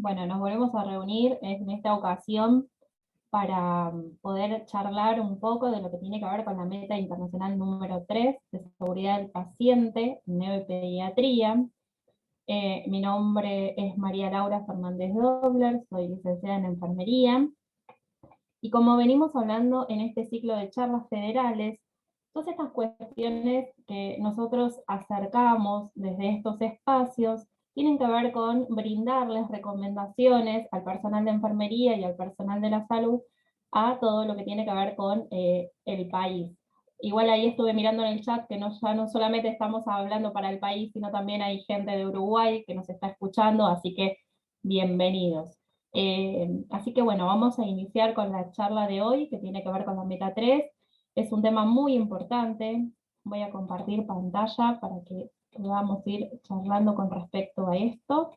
Bueno, nos volvemos a reunir en esta ocasión para poder charlar un poco de lo que tiene que ver con la meta internacional número 3 de seguridad del paciente, neopediatría. Mi nombre es María Laura Fernández Dobler, soy licenciada en enfermería. Y como venimos hablando en este ciclo de charlas federales, todas estas cuestiones que nosotros acercamos desde estos espacios tienen que ver con brindarles recomendaciones al personal de enfermería y al personal de la salud a todo lo que tiene que ver con el país. Igual ahí estuve mirando en el chat que ya no solamente estamos hablando para el país, sino también hay gente de Uruguay que nos está escuchando, así que bienvenidos. Así que bueno, vamos a iniciar con la charla de hoy, que tiene que ver con la meta 3. Es un tema muy importante. Voy a compartir pantalla para que podamos ir charlando con respecto a esto.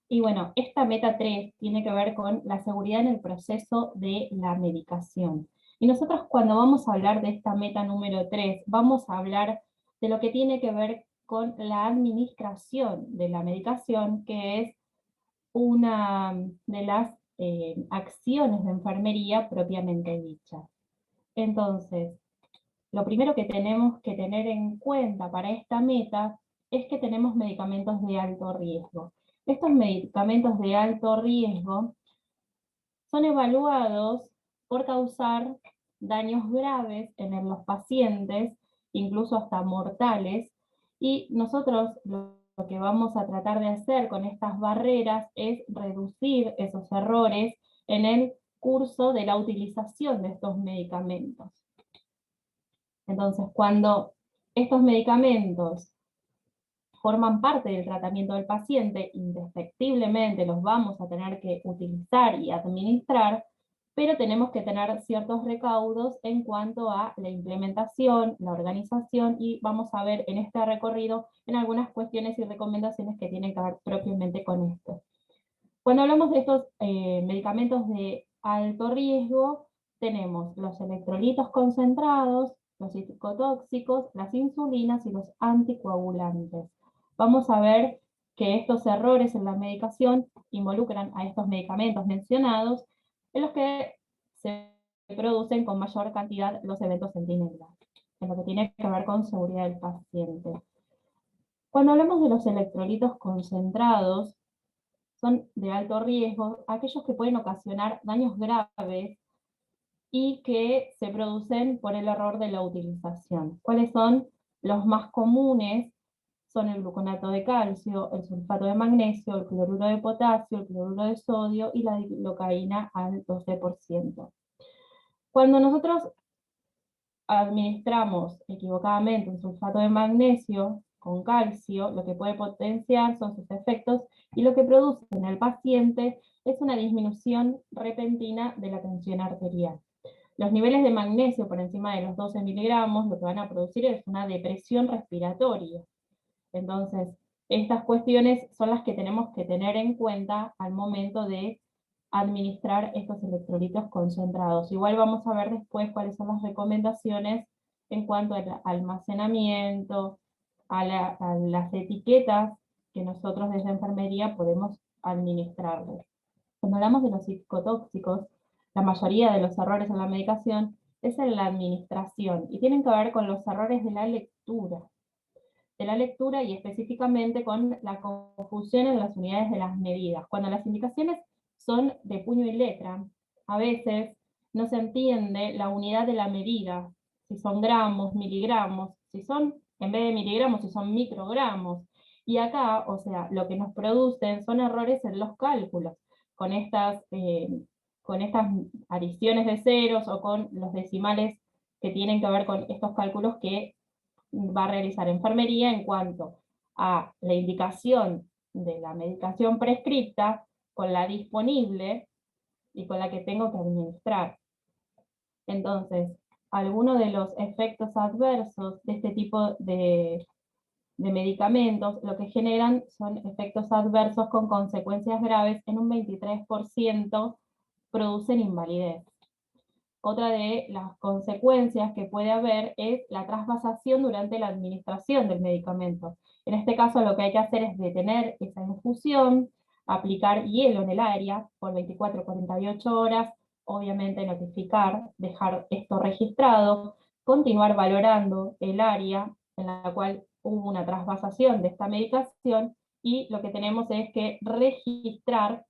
Y bueno, esta meta 3 tiene que ver con la seguridad en el proceso de la medicación. Y nosotros cuando vamos a hablar de esta meta número 3, vamos a hablar de lo que tiene que ver con la administración de la medicación, que es una de las acciones de enfermería propiamente dicha. Entonces, lo primero que tenemos que tener en cuenta para esta meta es que tenemos medicamentos de alto riesgo. Estos medicamentos de alto riesgo son evaluados por causar daños graves en los pacientes, incluso hasta mortales, y nosotros lo que vamos a tratar de hacer con estas barreras es reducir esos errores en el curso de la utilización de estos medicamentos. Entonces, cuando estos medicamentos forman parte del tratamiento del paciente, indefectiblemente los vamos a tener que utilizar y administrar, pero tenemos que tener ciertos recaudos en cuanto a la implementación, la organización, y vamos a ver en este recorrido en algunas cuestiones y recomendaciones que tienen que ver propiamente con esto. Cuando hablamos de estos medicamentos de alto riesgo, tenemos los electrolitos concentrados, los psicotóxicos, las insulinas y los anticoagulantes. Vamos a ver que estos errores en la medicación involucran a estos medicamentos mencionados, en los que se producen con mayor cantidad los eventos centinelas, en lo que tiene que ver con seguridad del paciente. Cuando hablamos de los electrolitos concentrados, son de alto riesgo, aquellos que pueden ocasionar daños graves y que se producen por el error de la utilización. ¿Cuáles son los más comunes? Son el gluconato de calcio, el sulfato de magnesio, el cloruro de potasio, el cloruro de sodio y la lidocaína al 12%. Cuando nosotros administramos equivocadamente un sulfato de magnesio con calcio, lo que puede potenciar son sus efectos, y lo que produce en el paciente es una disminución repentina de la tensión arterial. Los niveles de magnesio por encima de los 12 miligramos lo que van a producir es una depresión respiratoria. Entonces, estas cuestiones son las que tenemos que tener en cuenta al momento de administrar estos electrolitos concentrados. Igual vamos a ver después cuáles son las recomendaciones en cuanto al almacenamiento, a las etiquetas que nosotros desde enfermería podemos administrarles. Cuando hablamos de los psicotóxicos, la mayoría de los errores en la medicación es en la administración y tienen que ver con los errores de la lectura y específicamente con la confusión en las unidades de las medidas. Cuando las indicaciones son de puño y letra, a veces no se entiende la unidad de la medida, si son gramos, miligramos, si son, en vez de miligramos, si son microgramos. Y acá, o sea, lo que nos producen son errores en los cálculos, con con estas adiciones de ceros o con los decimales que tienen que ver con estos cálculos que va a realizar enfermería en cuanto a la indicación de la medicación prescripta con la disponible y con la que tengo que administrar. Entonces, algunos de los efectos adversos de este tipo de medicamentos lo que generan son efectos adversos con consecuencias graves. En un 23% producen invalidez. Otra de las consecuencias que puede haber es la trasvasación durante la administración del medicamento. En este caso lo que hay que hacer es detener esa infusión, aplicar hielo en el área por 24 a 48 horas, obviamente notificar, dejar esto registrado, continuar valorando el área en la cual hubo una trasvasación de esta medicación, y lo que tenemos es que registrar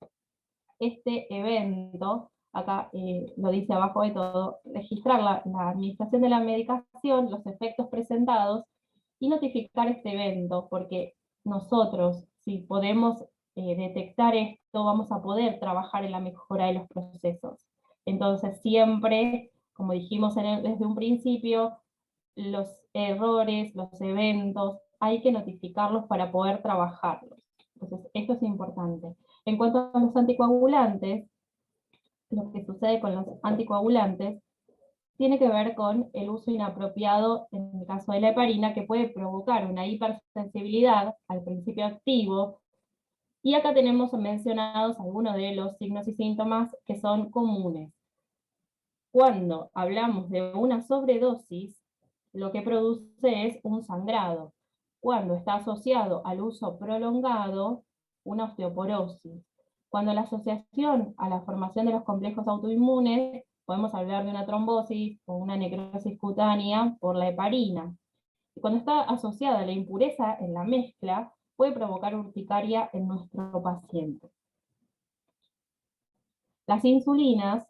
este evento, acá lo dice abajo de todo, registrar la administración de la medicación, los efectos presentados, y notificar este evento, porque nosotros, si podemos detectar esto, vamos a poder trabajar en la mejora de los procesos. Entonces siempre, como dijimos desde un principio, los errores, los eventos, hay que notificarlos para poder trabajarlos. Entonces, esto es importante. En cuanto a los anticoagulantes, lo que sucede con los anticoagulantes tiene que ver con el uso inapropiado, en el caso de la heparina, que puede provocar una hipersensibilidad al principio activo. Y acá tenemos mencionados algunos de los signos y síntomas que son comunes. Cuando hablamos de una sobredosis, lo que produce es un sangrado. Cuando está asociado al uso prolongado, una osteoporosis. Cuando la asociación a la formación de los complejos autoinmunes, podemos hablar de una trombosis o una necrosis cutánea por la heparina. Y cuando está asociada a la impureza en la mezcla, puede provocar urticaria en nuestro paciente. Las insulinas,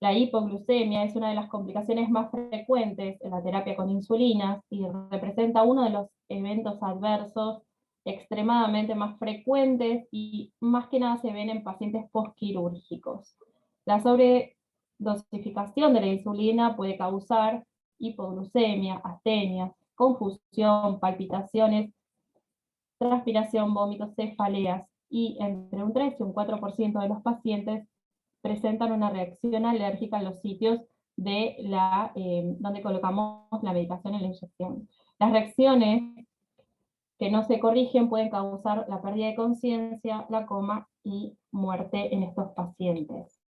la hipoglucemia es una de las complicaciones más frecuentes en la terapia con insulinas y representa uno de los eventos adversos extremadamente más frecuentes y más que nada se ven en pacientes postquirúrgicos. La sobredosificación de la insulina puede causar hipoglucemia, astenia, confusión, palpitaciones, transpiración, vómitos, cefaleas, y entre un 3 y un 4% de los pacientes presentan una reacción alérgica en los sitios de donde colocamos la medicación en la inyección. Las reacciones que no se corrigen pueden causar la pérdida de conciencia, la coma y muerte en estos pacientes.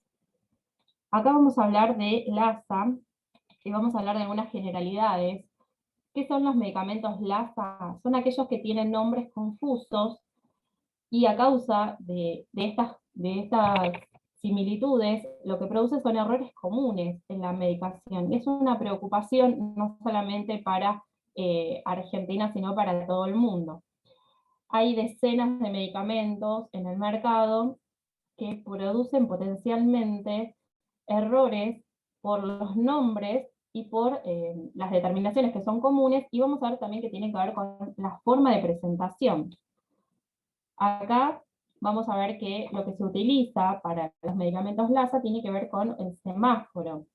Acá vamos a hablar de LASA, y vamos a hablar de algunas generalidades. ¿Qué son los medicamentos LASA? Son aquellos que tienen nombres confusos, y a causa de estas similitudes, lo que produce son errores comunes en la medicación. Y es una preocupación no solamente para Argentina, sino para todo el mundo. Hay decenas de medicamentos en el mercado que producen potencialmente errores por los nombres y por las determinaciones que son comunes, y vamos a ver también que tienen que ver con la forma de presentación. Acá vamos a ver que lo que se utiliza para los medicamentos LASA tiene que ver con el semáforo.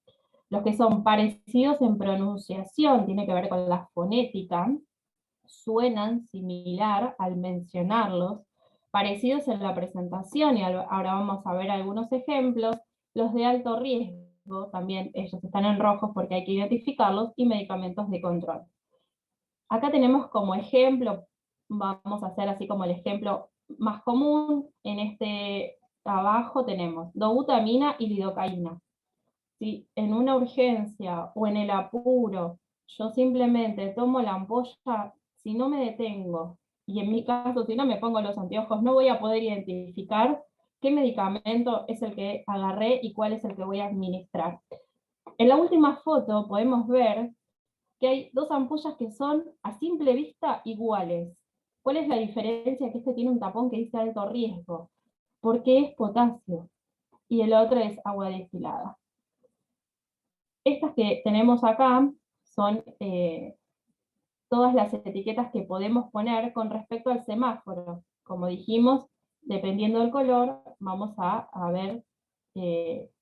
Los que son parecidos en pronunciación, tiene que ver con la fonética, suenan similar al mencionarlos, parecidos en la presentación, y ahora vamos a ver algunos ejemplos. Los de alto riesgo, también ellos están en rojos porque hay que identificarlos, y medicamentos de control. Acá tenemos como ejemplo, vamos a hacer así como el ejemplo más común, en este abajo tenemos dobutamina y lidocaína. Si en una urgencia o en el apuro yo simplemente tomo la ampolla, si no me detengo, y en mi caso si no me pongo los anteojos, no voy a poder identificar qué medicamento es el que agarré y cuál es el que voy a administrar. En la última foto podemos ver que hay dos ampollas que son a simple vista iguales. ¿Cuál es la diferencia? Que este tiene un tapón que dice alto riesgo, porque es potasio, y el otro es agua destilada. Estas que tenemos acá son todas las etiquetas que podemos poner con respecto al semáforo. Como dijimos, dependiendo del color, vamos a ver,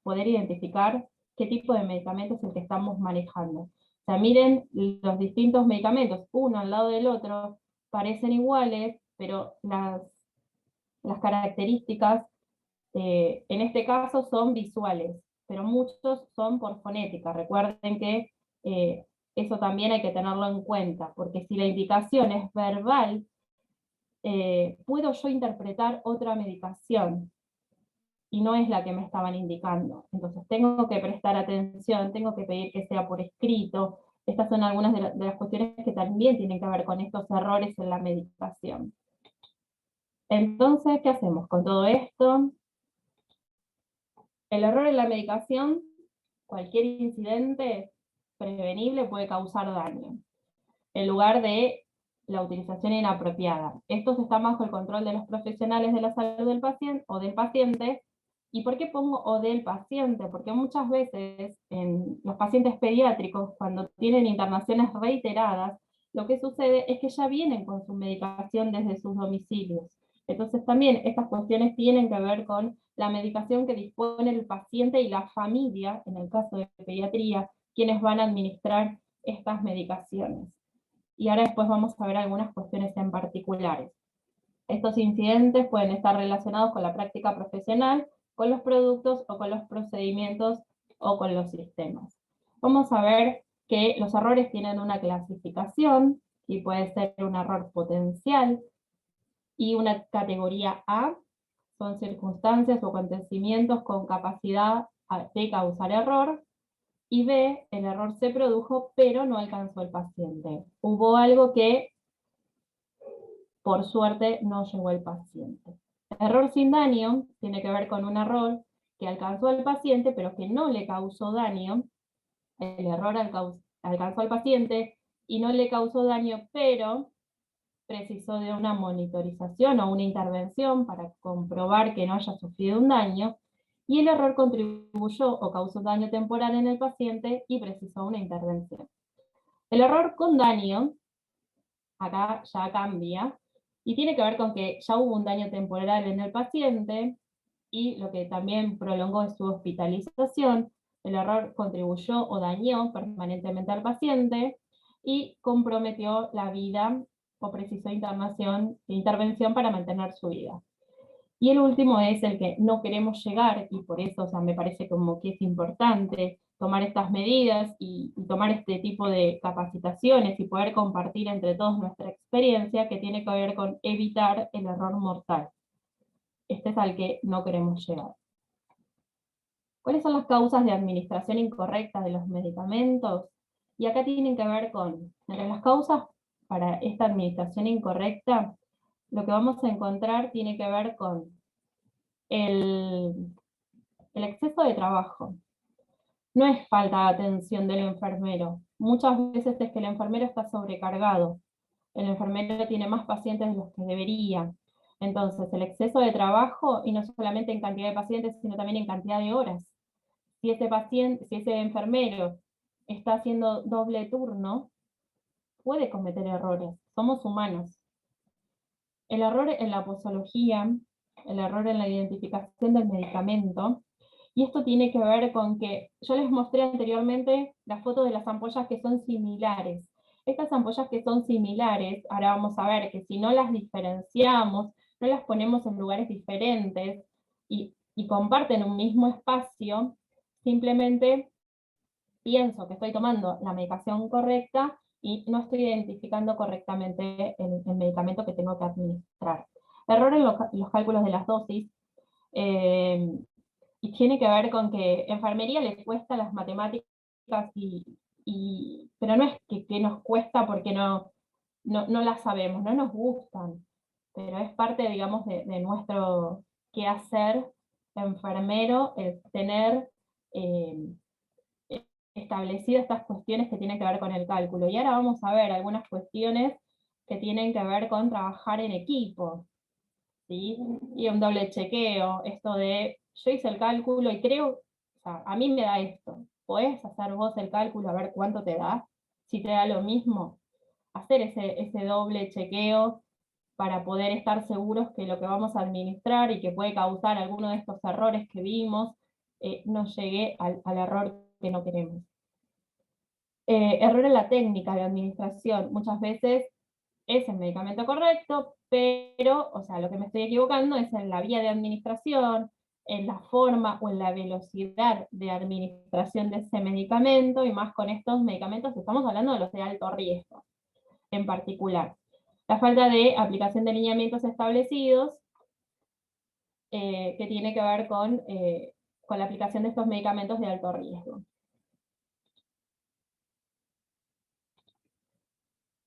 poder identificar qué tipo de medicamento es el que estamos manejando. O sea, miren los distintos medicamentos, uno al lado del otro, parecen iguales, pero las características en este caso son visuales, pero muchos son por fonética. Recuerden que eso también hay que tenerlo en cuenta, porque si la indicación es verbal, puedo yo interpretar otra medicación. y no es la que me estaban indicando. Entonces tengo que prestar atención, tengo que pedir que sea por escrito. Estas son algunas de las cuestiones que también tienen que ver con estos errores en la medicación. Entonces, ¿qué hacemos con todo esto? El error en la medicación, cualquier incidente prevenible puede causar daño, en lugar de la utilización inapropiada. Esto está bajo el control de los profesionales de la salud del paciente o del paciente. ¿Y por qué pongo o del paciente? Porque muchas veces en los pacientes pediátricos, cuando tienen internaciones reiteradas, lo que sucede es que ya vienen con su medicación desde sus domicilios. Entonces también estas cuestiones tienen que ver con la medicación que dispone el paciente y la familia, en el caso de pediatría, quienes van a administrar estas medicaciones. Y ahora después vamos a ver algunas cuestiones en particulares. Estos incidentes pueden estar relacionados con la práctica profesional, con los productos o con los procedimientos o con los sistemas. Vamos a ver que los errores tienen una clasificación y puede ser un error potencial, y una categoría A son circunstancias o acontecimientos con capacidad de causar error, y B, el error se produjo pero no alcanzó al paciente. Hubo algo que por suerte no llegó al paciente. Error sin daño tiene que ver con un error que alcanzó al paciente pero que no le causó daño. El error alcanzó al paciente y no le causó daño, pero precisó de una monitorización o una intervención para comprobar que no haya sufrido un daño, y el error contribuyó o causó daño temporal en el paciente y precisó una intervención. El error con daño, acá ya cambia, y tiene que ver con que ya hubo un daño temporal en el paciente, y lo que también prolongó es su hospitalización. El error contribuyó o dañó permanentemente al paciente, y comprometió la vida o precisó intervención para mantener su vida. Y el último es el que no queremos llegar, y por eso, o sea, me parece como que es importante tomar estas medidas y tomar este tipo de capacitaciones y poder compartir entre todos nuestra experiencia, que tiene que ver con evitar el error mortal. Este es al que no queremos llegar. ¿Cuáles son las causas de administración incorrecta de los medicamentos? Y acá tienen que ver con, entre las causas para esta administración incorrecta, lo que vamos a encontrar tiene que ver con el exceso de trabajo. No es falta de atención del enfermero. Muchas veces es que el enfermero está sobrecargado. El enfermero tiene más pacientes de los que debería. Entonces, el exceso de trabajo, y no solamente en cantidad de pacientes, sino también en cantidad de horas. Si ese enfermero está haciendo doble turno, puede cometer errores. Somos humanos. El error en la posología, el error en la identificación del medicamento, y esto tiene que ver con que yo les mostré anteriormente las fotos de las ampollas que son similares. Estas ampollas que son similares, ahora vamos a ver que si no las diferenciamos, no las ponemos en lugares diferentes y comparten un mismo espacio, simplemente pienso que estoy tomando la medicación correcta y no estoy identificando correctamente el medicamento que tengo que administrar. Error en los cálculos de las dosis, y tiene que ver con que enfermería le cuesta las matemáticas, pero no es que nos cuesta porque no las sabemos, no nos gustan, pero es parte, digamos, de nuestro quehacer enfermero, el tener establecidas estas cuestiones que tienen que ver con el cálculo. Y ahora vamos a ver algunas cuestiones que tienen que ver con trabajar en equipo, ¿sí? Y un doble chequeo, esto de, yo hice el cálculo y creo, o sea, a mí me da esto, ¿podés hacer vos el cálculo a ver cuánto te da? Si te da lo mismo, hacer ese doble chequeo para poder estar seguros que lo que vamos a administrar y que puede causar alguno de estos errores que vimos, no llegue al error que no queremos. Error en la técnica de administración. Muchas veces es el medicamento correcto, pero, o sea, lo que me estoy equivocando es en la vía de administración, en la forma o en la velocidad de administración de ese medicamento, y más con estos medicamentos estamos hablando de los de alto riesgo, en particular. La falta de aplicación de lineamientos establecidos, que tiene que ver con la aplicación de estos medicamentos de alto riesgo.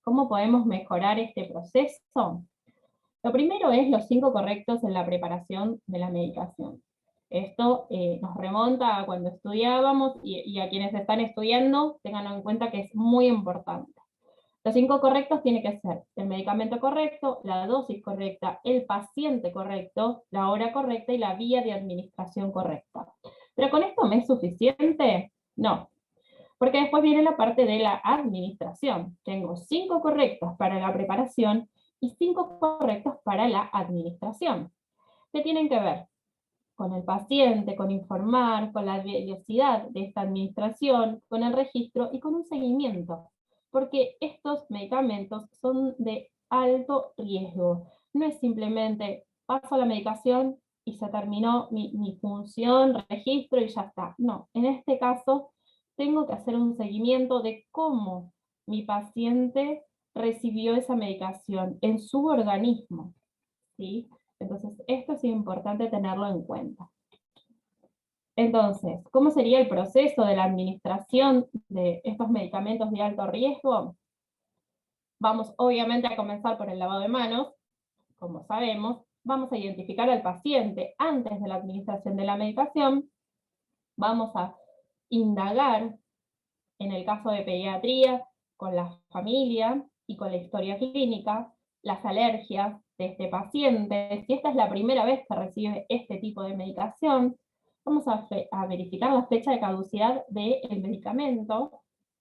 ¿Cómo podemos mejorar este proceso? Lo primero es los 5 correctos en la preparación de la medicación. Esto nos remonta a cuando estudiábamos y a quienes están estudiando, tengan en cuenta que es muy importante. Los 5 correctos tienen que ser el medicamento correcto, la dosis correcta, el paciente correcto, la hora correcta y la vía de administración correcta. ¿Pero con esto me es suficiente? No, porque después viene la parte de la administración. Tengo 5 correctos para la preparación y 5 correctos para la administración. ¿Qué tienen que ver? Con el paciente, con informar, con la velocidad de esta administración, con el registro y con un seguimiento. Porque estos medicamentos son de alto riesgo. No es simplemente paso la medicación y se terminó mi función, registro y ya está. No, en este caso tengo que hacer un seguimiento de cómo mi paciente recibió esa medicación en su organismo, ¿sí? Entonces, esto es importante tenerlo en cuenta. Entonces, ¿cómo sería el proceso de la administración de estos medicamentos de alto riesgo? Vamos obviamente a comenzar por el lavado de manos, como sabemos. Vamos a identificar al paciente antes de la administración de la medicación. Vamos a indagar, en el caso de pediatría, con la familia y con la historia clínica, las alergias de este paciente. Si esta es la primera vez que recibe este tipo de medicación, vamos a verificar la fecha de caducidad del medicamento.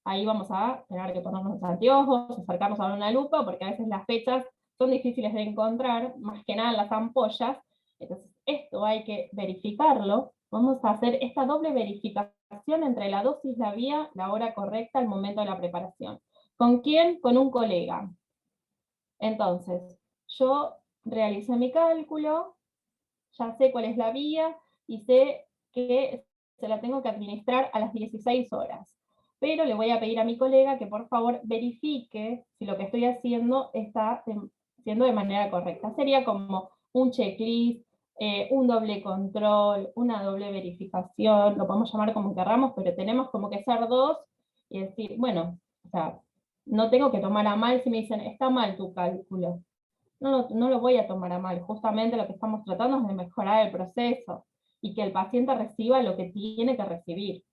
Ahí vamos a tener que ponernos los anteojos, acercarnos a una lupa, porque a veces las fechas son difíciles de encontrar, más que nada en las ampollas. Entonces, esto hay que verificarlo. Vamos a hacer esta doble verificación entre la dosis, la vía, la hora correcta, el momento de la preparación. ¿Con quién? Con un colega. Entonces, yo realicé mi cálculo, ya sé cuál es la vía y sé que se la tengo que administrar a las 16 horas. Pero le voy a pedir a mi colega que por favor verifique si lo que estoy haciendo está siendo de manera correcta. Sería como un checklist, un doble control, una doble verificación, lo podemos llamar como querramos, pero tenemos como que ser dos y decir, bueno, o sea, no tengo que tomar a mal si me dicen, está mal tu cálculo. No lo voy a tomar a mal, justamente lo que estamos tratando es de mejorar el proceso y que el paciente reciba lo que tiene que recibir.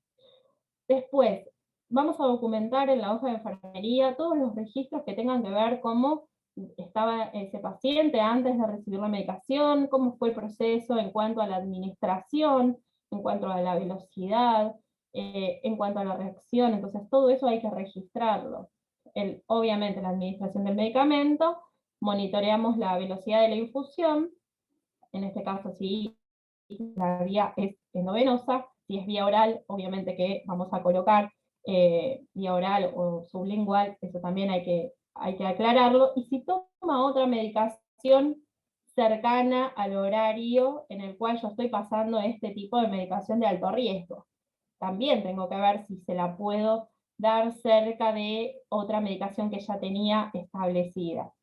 Después, vamos a documentar en la hoja de enfermería todos los registros que tengan que ver cómo estaba ese paciente antes de recibir la medicación, cómo fue el proceso en cuanto a la administración, en cuanto a la velocidad, en cuanto a la reacción. Entonces todo eso hay que registrarlo. Obviamente la administración del medicamento, monitoreamos la velocidad de la infusión, en este caso si la vía es endovenosa, si es vía oral, obviamente que vamos a colocar vía oral o sublingual, eso también hay que aclararlo, y si toma otra medicación cercana al horario en el cual yo estoy pasando este tipo de medicación de alto riesgo. También tengo que ver si se la puedo dar cerca de otra medicación que ya tenía establecida.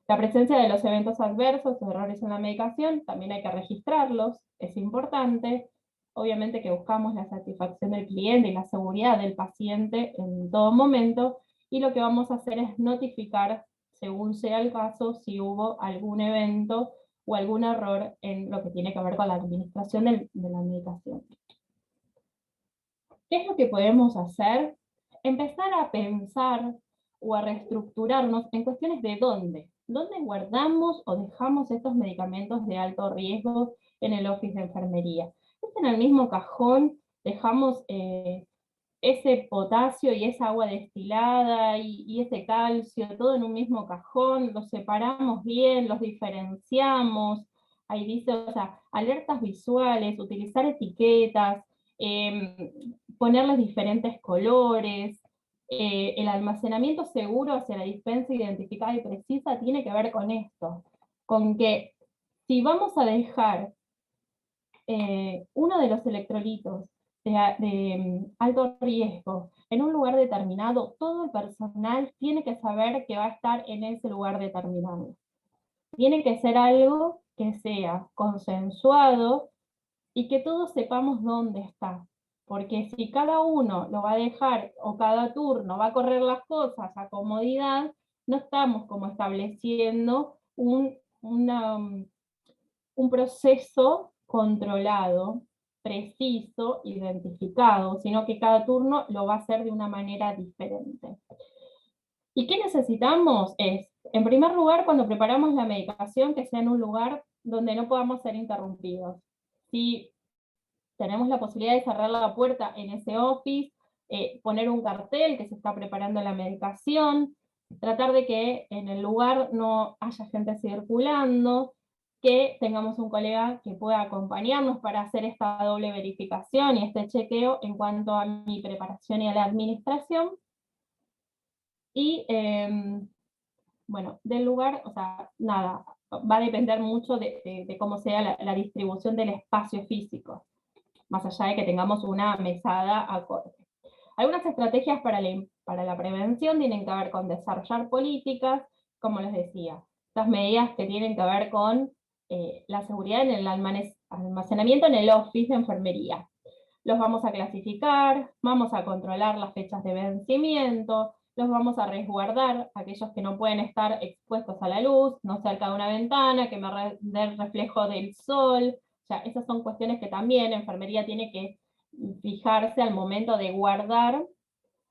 La presencia de los eventos adversos o errores en la medicación, también hay que registrarlos, es importante. Obviamente que buscamos la satisfacción del cliente y la seguridad del paciente en todo momento, y lo que vamos a hacer es notificar, según sea el caso, si hubo algún evento o algún error en lo que tiene que ver con la administración de la medicación. ¿Qué es lo que podemos hacer? Empezar a pensar o a reestructurarnos en cuestiones de dónde. ¿Dónde guardamos o dejamos estos medicamentos de alto riesgo en el office de enfermería? ¿Es en el mismo cajón? ¿Dejamos ese potasio y esa agua destilada y ese calcio todo en un mismo cajón? ¿Los separamos bien? ¿Los diferenciamos? Ahí dice, o sea, alertas visuales, utilizar etiquetas, ponerles diferentes colores. El almacenamiento seguro hacia la dispensa identificada y precisa tiene que ver con esto, con que si vamos a dejar uno de los electrolitos de alto riesgo en un lugar determinado, todo el personal tiene que saber que va a estar en ese lugar determinado. Tiene que ser algo que sea consensuado y que todos sepamos dónde está. Porque si cada uno lo va a dejar, o cada turno va a correr las cosas a comodidad, no estamos como estableciendo un proceso controlado, preciso, identificado, sino que cada turno lo va a hacer de una manera diferente. ¿Y qué necesitamos? En primer lugar, cuando preparamos la medicación, que sea en un lugar donde no podamos ser interrumpidos. Si tenemos la posibilidad de cerrar la puerta en ese office, poner un cartel que se está preparando la medicación, tratar de que en el lugar no haya gente circulando, que tengamos un colega que pueda acompañarnos para hacer esta doble verificación y este chequeo en cuanto a mi preparación y a la administración. Y bueno, del lugar, o sea, nada, va a depender mucho de cómo sea la distribución del espacio físico, más allá de que tengamos una mesada acorde. Algunas estrategias para la prevención tienen que ver con desarrollar políticas, como les decía, estas medidas que tienen que ver con la seguridad en el almacenamiento en el office de enfermería. Los vamos a clasificar, vamos a controlar las fechas de vencimiento, los vamos a resguardar, aquellos que no pueden estar expuestos a la luz, no cerca de una ventana, que me dé el reflejo del sol. O sea, esas son cuestiones que también la enfermería tiene que fijarse al momento de guardar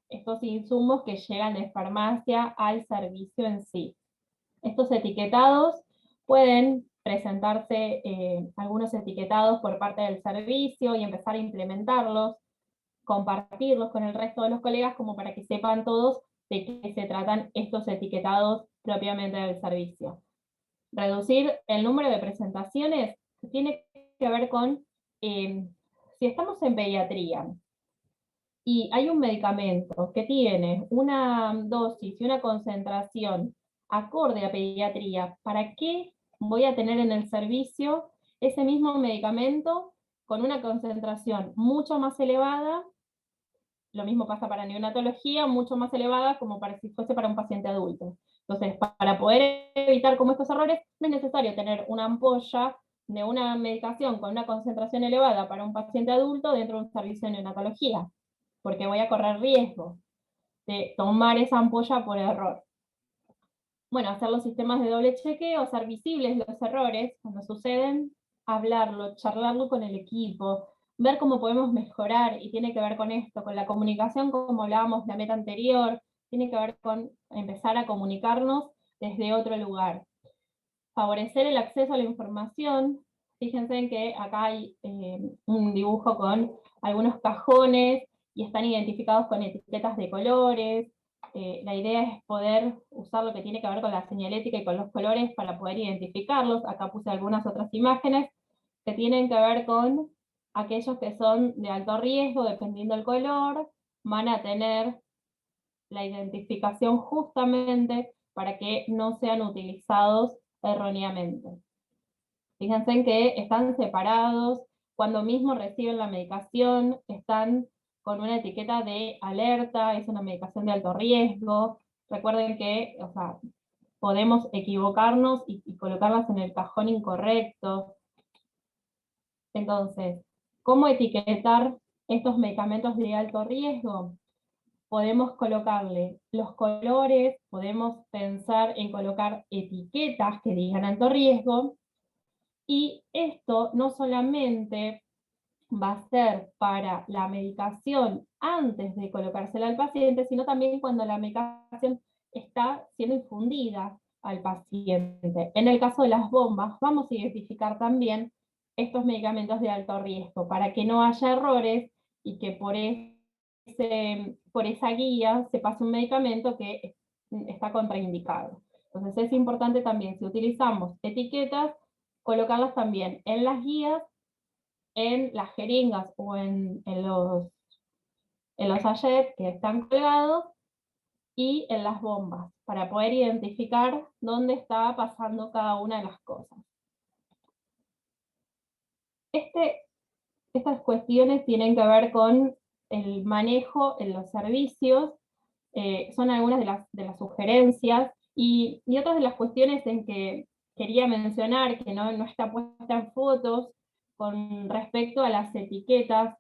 estos insumos que llegan de farmacia al servicio en sí. Estos etiquetados pueden presentarse algunos etiquetados por parte del servicio y empezar a implementarlos, compartirlos con el resto de los colegas como para que sepan todos de qué se tratan estos etiquetados propiamente del servicio. Reducir el número de presentaciones tiene que ver con si estamos en pediatría y hay un medicamento que tiene una dosis y una concentración acorde a pediatría, ¿para qué voy a tener en el servicio ese mismo medicamento con una concentración mucho más elevada? Lo mismo pasa para neonatología, mucho más elevada como para si fuese para un paciente adulto. Entonces, para poder evitar como estos errores, no es necesario tener una ampolla de una medicación con una concentración elevada para un paciente adulto dentro de un servicio de neonatología, porque voy a correr riesgo de tomar esa ampolla por error. Bueno, hacer los sistemas de doble chequeo, hacer visibles los errores cuando suceden, hablarlo, charlarlo con el equipo, ver cómo podemos mejorar, y tiene que ver con esto, con la comunicación, como hablábamos la meta anterior, tiene que ver con empezar a comunicarnos desde otro lugar. Favorecer el acceso a la información. Fíjense en que acá hay un dibujo con algunos cajones y están identificados con etiquetas de colores. La idea es poder usar lo que tiene que ver con la señalética y con los colores para poder identificarlos. Acá puse algunas otras imágenes que tienen que ver con aquellos que son de alto riesgo, dependiendo del color, van a tener la identificación justamente para que no sean utilizados erróneamente. Fíjense en que están separados, cuando mismo reciben la medicación, están con una etiqueta de alerta, es una medicación de alto riesgo. Recuerden que, o sea, podemos equivocarnos y colocarlas en el cajón incorrecto. Entonces, ¿cómo etiquetar estos medicamentos de alto riesgo? Podemos colocarle los colores, podemos pensar en colocar etiquetas que digan alto riesgo, y esto no solamente va a ser para la medicación antes de colocársela al paciente, sino también cuando la medicación está siendo infundida al paciente. En el caso de las bombas, vamos a identificar también estos medicamentos de alto riesgo, para que no haya errores y que por esa guía se pase un medicamento que está contraindicado. Entonces es importante también, si utilizamos etiquetas, colocarlas también en las guías, en las jeringas o en los sachets que están colgados, y en las bombas, para poder identificar dónde está pasando cada una de las cosas. Estas cuestiones tienen que ver con el manejo en los servicios, son algunas de las sugerencias, y otras de las cuestiones en que quería mencionar, que no está puesta en fotos, con respecto a las etiquetas,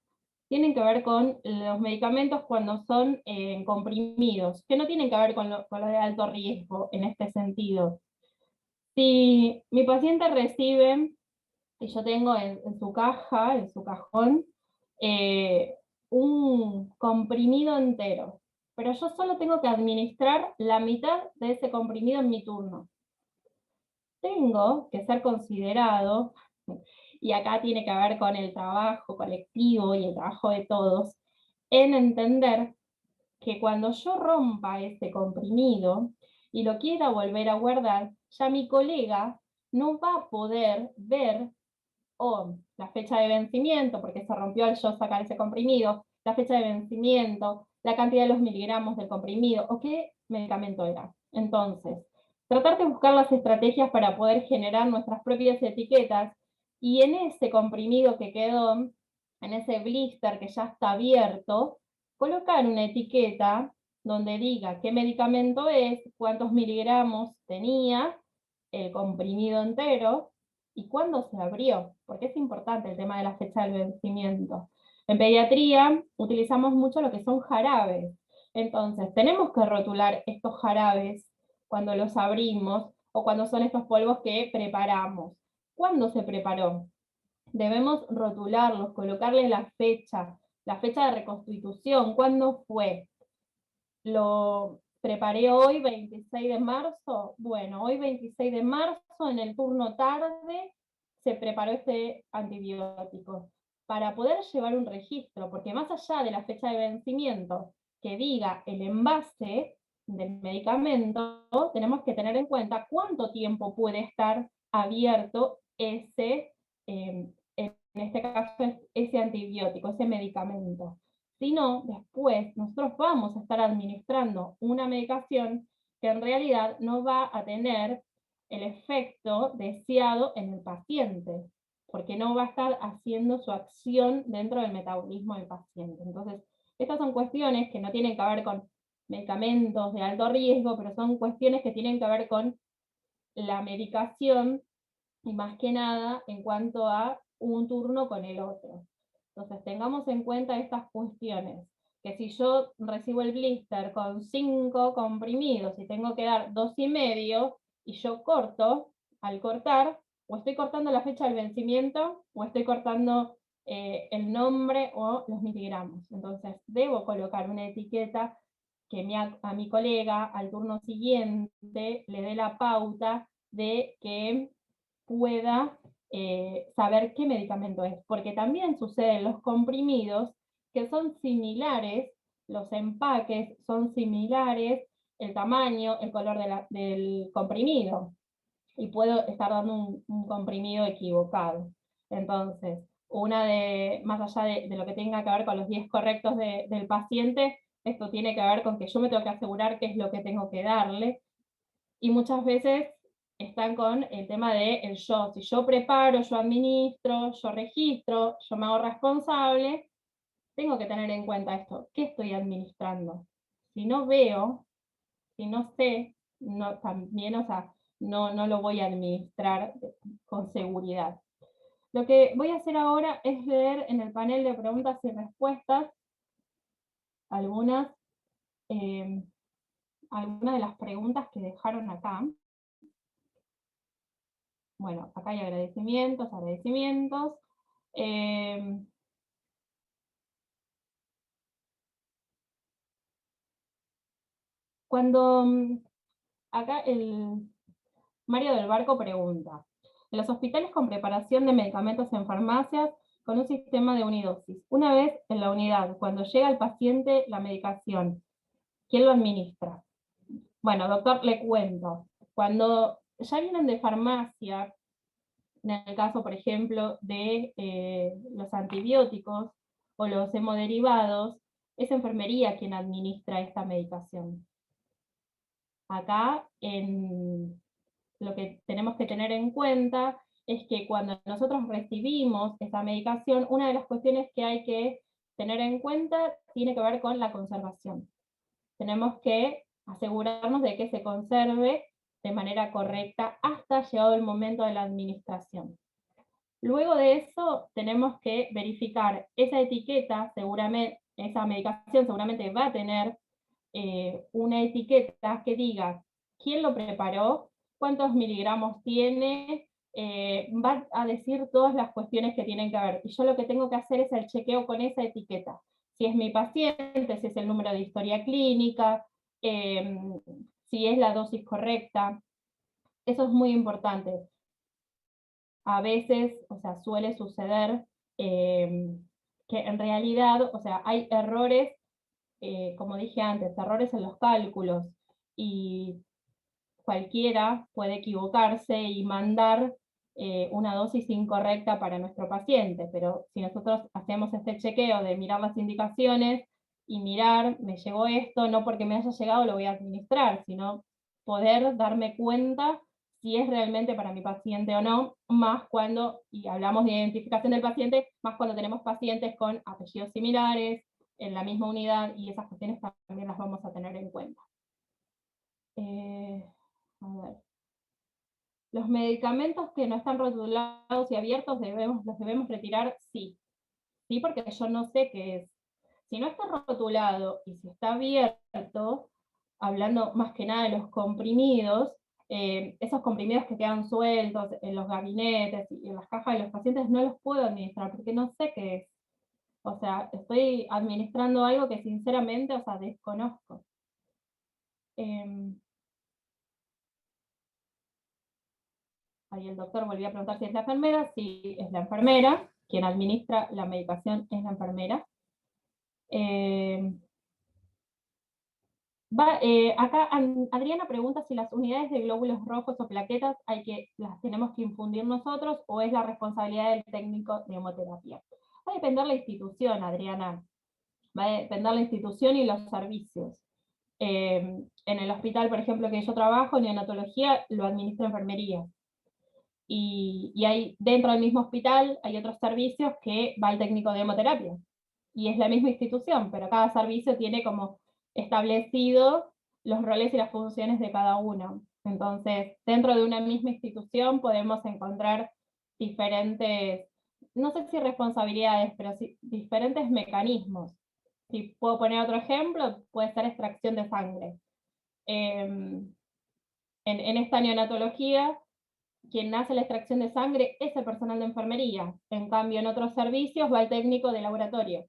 tienen que ver con los medicamentos cuando son comprimidos, que no tienen que ver con lo de alto riesgo en este sentido. Si mi paciente recibe, y yo tengo en su caja, en su cajón, eh, un comprimido entero, pero yo solo tengo que administrar la mitad de ese comprimido en mi turno. Tengo que ser considerado, y acá tiene que ver con el trabajo colectivo y el trabajo de todos, en entender que cuando yo rompa ese comprimido y lo quiera volver a guardar, ya mi colega no va a poder ver la fecha de vencimiento, porque se rompió al yo sacar ese comprimido, la fecha de vencimiento, la cantidad de los miligramos del comprimido, o qué medicamento era. Entonces, tratar de buscar las estrategias para poder generar nuestras propias etiquetas, y en ese comprimido que quedó, en ese blister que ya está abierto, colocar una etiqueta donde diga qué medicamento es, cuántos miligramos tenía, el comprimido entero, y cuándo se abrió, porque es importante el tema de la fecha del vencimiento. En pediatría utilizamos mucho lo que son jarabes, entonces tenemos que rotular estos jarabes cuando los abrimos, o cuando son estos polvos que preparamos. ¿Cuándo se preparó? Debemos rotularlos, colocarles la fecha de reconstitución, ¿cuándo fue? Lo preparé hoy, 26 de marzo. Bueno, hoy 26 de marzo, en el turno tarde, se preparó este antibiótico. Para poder llevar un registro, porque más allá de la fecha de vencimiento que diga el envase del medicamento, tenemos que tener en cuenta cuánto tiempo puede estar abierto ese, en este caso, ese antibiótico, ese medicamento. Si no, después nosotros vamos a estar administrando una medicación que en realidad no va a tener el efecto deseado en el paciente, porque no va a estar haciendo su acción dentro del metabolismo del paciente. Entonces, estas son cuestiones que no tienen que ver con medicamentos de alto riesgo, pero son cuestiones que tienen que ver con la medicación, y más que nada en cuanto a un turno con el otro. Entonces tengamos en cuenta estas cuestiones, que si yo recibo el blister con 5 comprimidos y tengo que dar 2,5, y yo corto, al cortar, o estoy cortando la fecha del vencimiento, o estoy cortando el nombre o los miligramos. Entonces debo colocar una etiqueta que a mi colega al turno siguiente le dé la pauta de que pueda saber qué medicamento es, porque también sucede en los comprimidos que son similares, los empaques son similares, el tamaño, el color del comprimido, y puedo estar dando un comprimido equivocado. Entonces, más allá de lo que tenga que ver con los 10 correctos del paciente, esto tiene que ver con que yo me tengo que asegurar qué es lo que tengo que darle, y muchas veces están con el tema de el yo. Si yo preparo, yo administro, yo registro, yo me hago responsable, tengo que tener en cuenta esto. ¿Qué estoy administrando? Si no veo, si no sé, no, también, o sea, no lo voy a administrar con seguridad. Lo que voy a hacer ahora es leer en el panel de preguntas y respuestas algunas, eh, algunas de las preguntas que dejaron acá. Bueno, acá hay agradecimientos, agradecimientos. Cuando acá el Mario del Barco pregunta, en los hospitales con preparación de medicamentos en farmacias con un sistema de unidosis, una vez en la unidad, cuando llega al paciente la medicación, ¿quién lo administra? Bueno, doctor, le cuento. Cuando ya vienen de farmacia, en el caso, por ejemplo, de los antibióticos o los hemoderivados, es enfermería quien administra esta medicación. Acá lo que tenemos que tener en cuenta es que cuando nosotros recibimos esa medicación, una de las cuestiones que hay que tener en cuenta tiene que ver con la conservación. Tenemos que asegurarnos de que se conserve de manera correcta hasta llegado el momento de la administración. Luego de eso tenemos que verificar esa etiqueta, seguramente, esa medicación seguramente va a tener una etiqueta que diga quién lo preparó, cuántos miligramos tiene, va a decir todas las cuestiones que tienen que ver. Y yo lo que tengo que hacer es el chequeo con esa etiqueta. Si es mi paciente, si es el número de historia clínica, si es la dosis correcta. Eso es muy importante. A veces, o sea, suele suceder que en realidad, o sea, hay errores, como dije antes, errores en los cálculos, y cualquiera puede equivocarse y mandar una dosis incorrecta para nuestro paciente, pero si nosotros hacemos este chequeo de mirar las indicaciones y mirar, me llegó esto, no porque me haya llegado lo voy a administrar, sino poder darme cuenta si es realmente para mi paciente o no, más cuando, y hablamos de identificación del paciente, más cuando tenemos pacientes con apellidos similares, en la misma unidad, y esas cuestiones también las vamos a tener en cuenta. A ver. Los medicamentos que no están rotulados y abiertos los debemos retirar, sí. Sí, porque yo no sé qué es. Si no está rotulado y si está abierto, hablando más que nada de los comprimidos, esos comprimidos que quedan sueltos en los gabinetes y en las cajas de los pacientes, no los puedo administrar porque no sé qué es. O sea, estoy administrando algo que sinceramente, o sea, desconozco. Ahí el doctor volvió a preguntar si es la enfermera. Sí, es la enfermera. Quien administra la medicación es la enfermera. Eh, acá Adriana pregunta si las unidades de glóbulos rojos o plaquetas las tenemos que infundir nosotros o es la responsabilidad del técnico de hemoterapia. Va a depender la institución, Adriana. Va a depender la institución y los servicios. En el hospital, por ejemplo, que yo trabajo, neonatología, lo administra enfermería. Y hay, dentro del mismo hospital hay otros servicios que va el técnico de hemoterapia. Y es la misma institución, pero cada servicio tiene como establecido los roles y las funciones de cada uno. Entonces, dentro de una misma institución podemos encontrar diferentes, no sé si responsabilidades, pero sí diferentes mecanismos. Si puedo poner otro ejemplo, puede ser extracción de sangre. En esta neonatología, quien hace la extracción de sangre es el personal de enfermería. En cambio, en otros servicios va el técnico de laboratorio.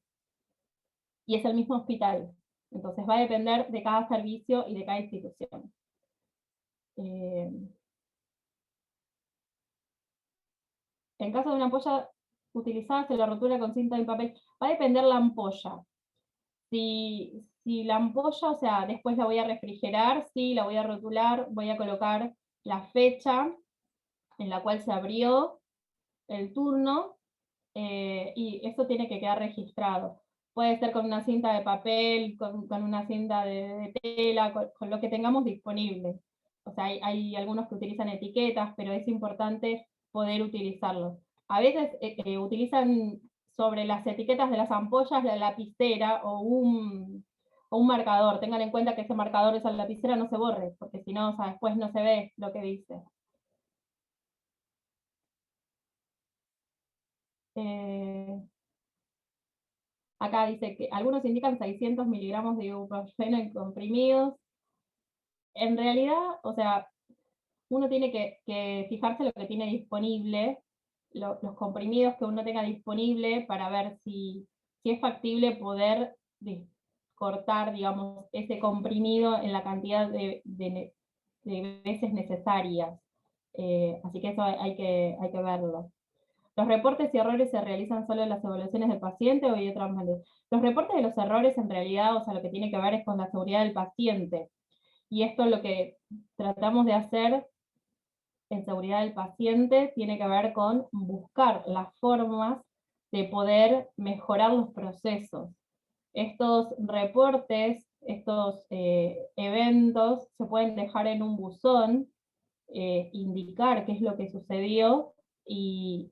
Y es el mismo hospital. Entonces va a depender de cada servicio y de cada institución. En caso de una ampolla utilizada, se la rotura con cinta y papel. Va a depender la ampolla. Si la ampolla, o sea, después la voy a refrigerar, sí, la voy a rotular, voy a colocar la fecha en la cual se abrió el turno, y eso tiene que quedar registrado. Puede ser con una cinta de papel, con una cinta de tela, con lo que tengamos disponible. O sea, hay algunos que utilizan etiquetas, pero es importante poder utilizarlos. A veces utilizan sobre las etiquetas de las ampollas la lapicera o un marcador. Tengan en cuenta que ese marcador, esa lapicera no se borre, porque si no, o sea, después no se ve lo que dice. Eh, Acá dice que algunos indican 600 miligramos de ibuprofeno en comprimidos. En realidad, o sea, uno tiene que fijarse lo que tiene disponible, los comprimidos que uno tenga disponible para ver si es factible poder cortar, digamos, ese comprimido en la cantidad de veces necesarias. Así que eso hay que verlo. Los reportes y errores se realizan solo en las evaluaciones del paciente o hay otras maneras. Los reportes de los errores en realidad, o sea, lo que tiene que ver es con la seguridad del paciente. Y esto lo que tratamos de hacer en seguridad del paciente tiene que ver con buscar las formas de poder mejorar los procesos. Estos reportes, estos eventos se pueden dejar en un buzón, indicar qué es lo que sucedió y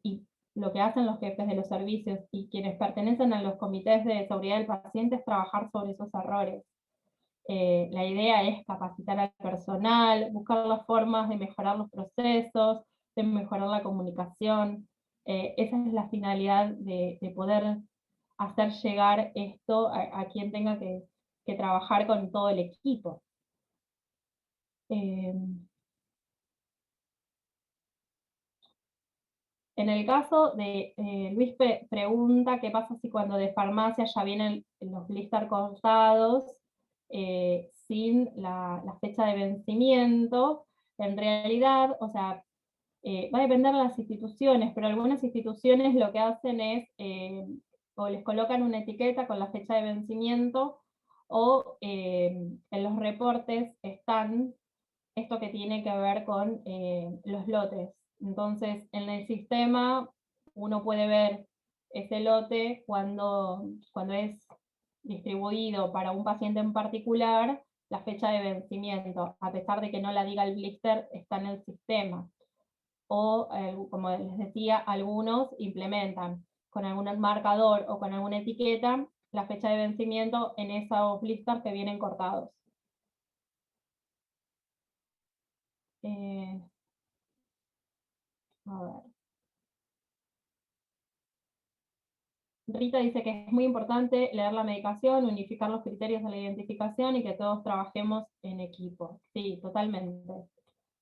lo que hacen los jefes de los servicios y quienes pertenecen a los comités de seguridad del paciente es trabajar sobre esos errores. La idea es capacitar al personal, buscar las formas de mejorar los procesos, de mejorar la comunicación. Esa es la finalidad de poder hacer llegar esto a quien tenga que trabajar con todo el equipo. Eh, En el caso de Luis pregunta qué pasa si cuando de farmacia ya vienen los blister cortados sin la fecha de vencimiento. En realidad, o sea, va a depender de las instituciones, pero algunas instituciones lo que hacen es, o les colocan una etiqueta con la fecha de vencimiento, o en los reportes están esto que tiene que ver con los lotes. Entonces, en el sistema uno puede ver ese lote cuando es distribuido para un paciente en particular, la fecha de vencimiento, a pesar de que no la diga el blister, está en el sistema. O, como les decía, algunos implementan con algún marcador o con alguna etiqueta la fecha de vencimiento en esos blisters que vienen cortados. A ver. Rita dice que es muy importante leer la medicación, unificar los criterios de la identificación y que todos trabajemos en equipo. Sí, totalmente.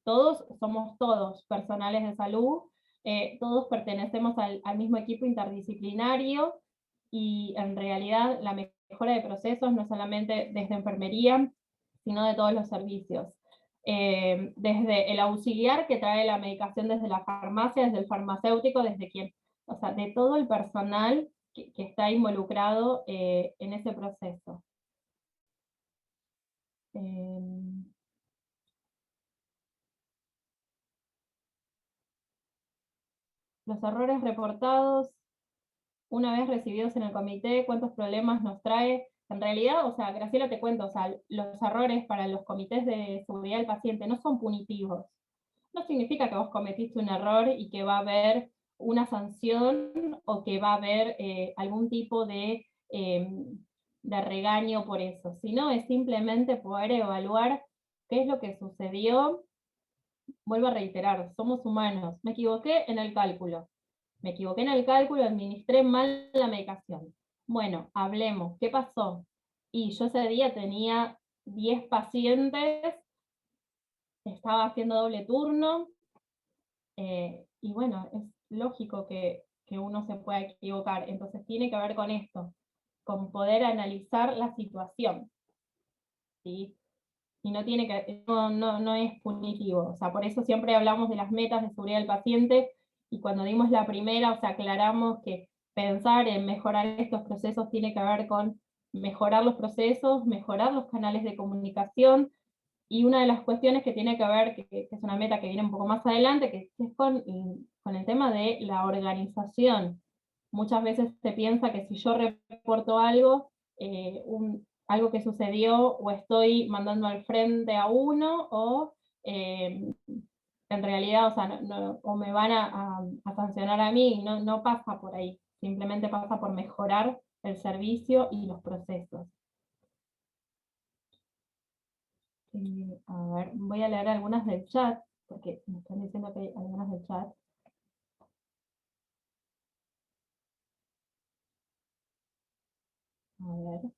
Todos somos todos personales de salud, todos pertenecemos al mismo equipo interdisciplinario y en realidad la mejora de procesos no solamente desde enfermería, sino de todos los servicios. Desde el auxiliar que trae la medicación desde la farmacia, desde el farmacéutico, desde quien, o sea, de todo el personal que está involucrado en ese proceso. Los errores reportados, una vez recibidos en el comité, ¿cuántos problemas nos trae? En realidad, o sea, Graciela, te cuento, o sea, los errores para los comités de seguridad del paciente no son punitivos. No significa que vos cometiste un error y que va a haber una sanción o que va a haber algún tipo de regaño por eso, sino es simplemente poder evaluar qué es lo que sucedió. Vuelvo a reiterar, somos humanos. Me equivoqué en el cálculo. Me equivoqué en el cálculo, administré mal la medicación. Bueno, hablemos, ¿qué pasó? Y yo ese día tenía 10 pacientes, estaba haciendo doble turno, y bueno, es lógico que uno se pueda equivocar. Entonces tiene que ver con esto, con poder analizar la situación, ¿sí? Y no tiene que, no es punitivo. O sea, por eso siempre hablamos de las metas de seguridad del paciente, y cuando dimos la primera, o sea, aclaramos que pensar en mejorar estos procesos tiene que ver con mejorar los procesos, mejorar los canales de comunicación, y una de las cuestiones que tiene que ver, que es una meta que viene un poco más adelante, que es con el tema de la organización. Muchas veces se piensa que si yo reporto algo, algo que sucedió, o estoy mandando al frente a uno, o en realidad, o sea, o me van a sancionar a mí. No, no pasa por ahí, simplemente pasa por mejorar el servicio y los procesos. A ver, voy a leer algunas del chat, porque me están diciendo que hay algunas del chat. A ver.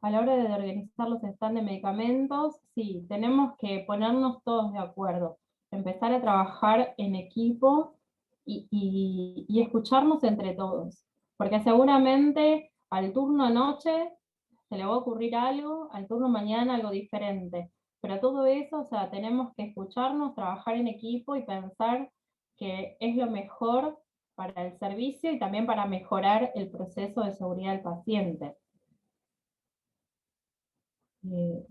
A la hora de organizar los stands de medicamentos, sí, tenemos que ponernos todos de acuerdo, empezar a trabajar en equipo y escucharnos entre todos, porque seguramente al turno noche se le va a ocurrir algo, al turno mañana algo diferente, pero todo eso, o sea, tenemos que escucharnos, trabajar en equipo y pensar que es lo mejor para el servicio y también para mejorar el proceso de seguridad del paciente. Eh,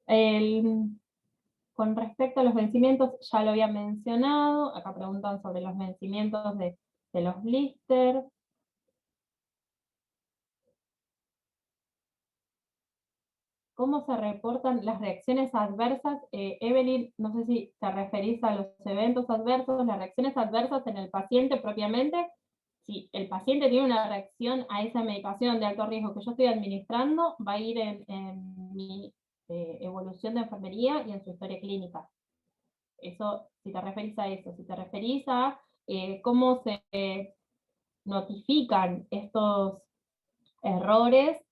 El, con respecto a los vencimientos, ya lo había mencionado. Acá preguntan sobre los vencimientos de los blisters. ¿cómo se reportan las reacciones adversas? Evelyn, no sé si te referís a los eventos adversos, las reacciones adversas en el paciente propiamente. Si el paciente tiene una reacción a esa medicación de alto riesgo que yo estoy administrando, va a ir en mi evolución de enfermería y en su historia clínica. Eso, si te referís a eso. Si te referís a cómo se notifican estos errores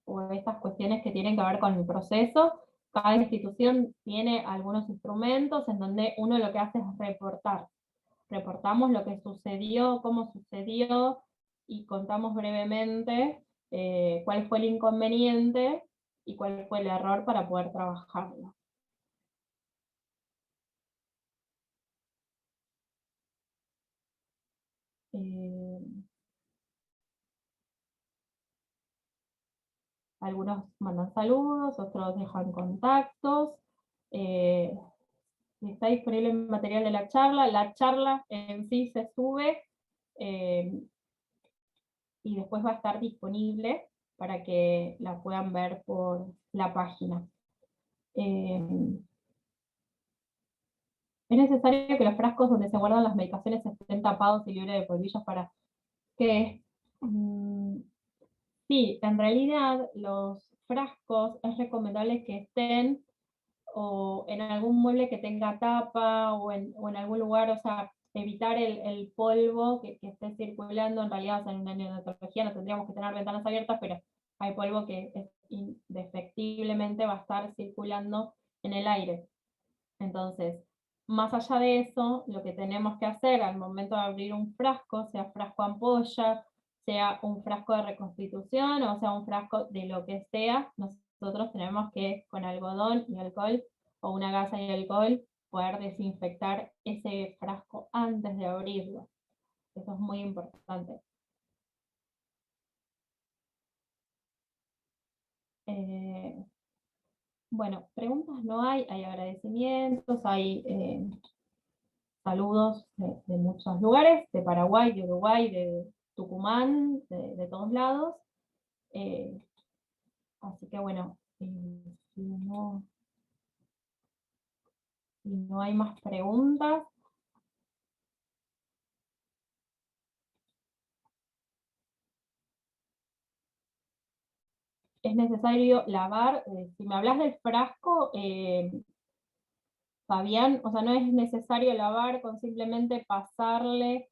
o estas cuestiones que tienen que ver con el proceso, cada institución tiene algunos instrumentos en donde uno lo que hace es reportar. Reportamos lo que sucedió, cómo sucedió, y contamos brevemente cuál fue el inconveniente y cuál fue el error para poder trabajarlo. Algunos mandan saludos, otros dejan contactos. Está disponible el material de la charla en sí se sube y después va a estar disponible para que la puedan ver por la página. Es necesario que los frascos donde se guardan las medicaciones estén tapados y libres de polvillos para que... sí, en realidad los frascos es recomendable que estén o en algún mueble que tenga tapa o en algún lugar, o sea, evitar el polvo que esté circulando. En realidad, o sea, en una neonatología no tendríamos que tener ventanas abiertas, pero hay polvo que indefectiblemente va a estar circulando en el aire. Entonces, más allá de eso, lo que tenemos que hacer al momento de abrir un frasco, sea frasco ampolla, sea un frasco de reconstitución o sea un frasco de lo que sea, nosotros tenemos que con algodón y alcohol o una gasa y alcohol poder desinfectar ese frasco antes de abrirlo. Eso es muy importante. Bueno, preguntas no hay agradecimientos, hay saludos de muchos lugares, de Paraguay, de Uruguay, de Tucumán, de todos lados. Eh, Así que bueno, si no hay más preguntas, es necesario lavar. Si me hablas del frasco, Fabián, o sea, no es necesario lavar con simplemente pasarle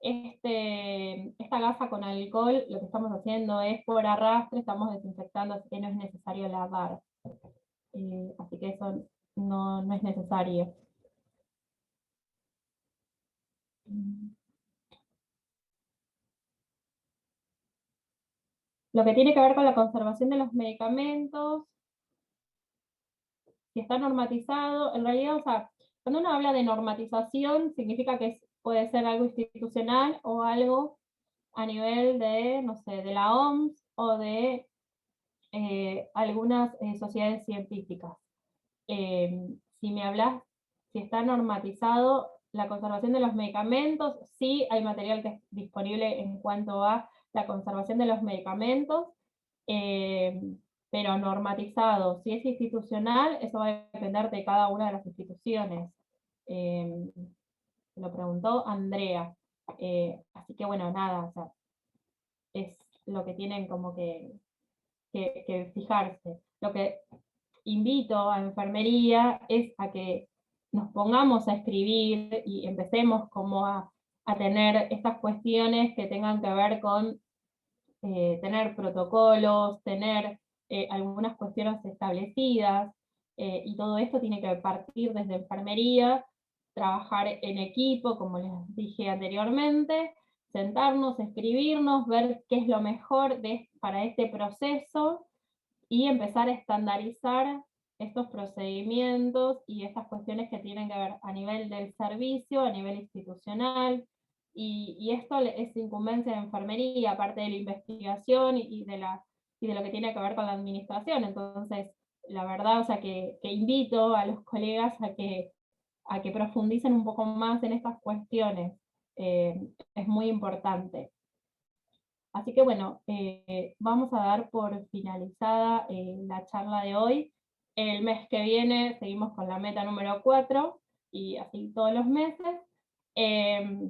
esta gasa con alcohol. Lo que estamos haciendo es por arrastre, estamos desinfectando, así que no es necesario lavar. Así que eso no es necesario. Lo que tiene que ver con la conservación de los medicamentos, si está normatizado, en realidad, o sea, cuando uno habla de normatización, significa que puede ser algo institucional o algo a nivel de, no sé, de la OMS o de algunas sociedades científicas. Si me hablas, si está normatizado la conservación de los medicamentos, sí hay material que es disponible en cuanto a la conservación de los medicamentos, pero normatizado. Si es institucional, eso va a depender de cada una de las instituciones. Lo preguntó Andrea. Así que bueno, nada, o sea, es lo que tienen como que fijarse. Lo que invito a enfermería es a que nos pongamos a escribir y empecemos como a tener estas cuestiones que tengan que ver con tener protocolos, tener algunas cuestiones establecidas, y todo esto tiene que partir desde enfermería, trabajar en equipo, como les dije anteriormente, sentarnos, escribirnos, ver qué es lo mejor para este proceso, y empezar a estandarizar estos procedimientos y estas cuestiones que tienen que ver a nivel del servicio, a nivel institucional, y esto es incumbencia de enfermería, aparte de la investigación y de lo que tiene que ver con la administración. Entonces, la verdad, o sea, que invito a los colegas a que profundicen un poco más en estas cuestiones. Es muy importante. Así que bueno, vamos a dar por finalizada la charla de hoy. El mes que viene seguimos con la meta número 4 y así todos los meses. Eh,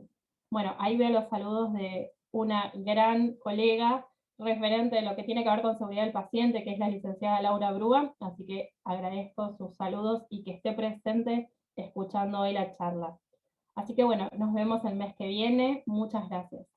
bueno, ahí veo los saludos de una gran colega referente de lo que tiene que ver con seguridad del paciente, que es la licenciada Laura Brúa, así que agradezco sus saludos y que esté presente escuchando hoy la charla. Así que bueno, nos vemos el mes que viene. Muchas gracias.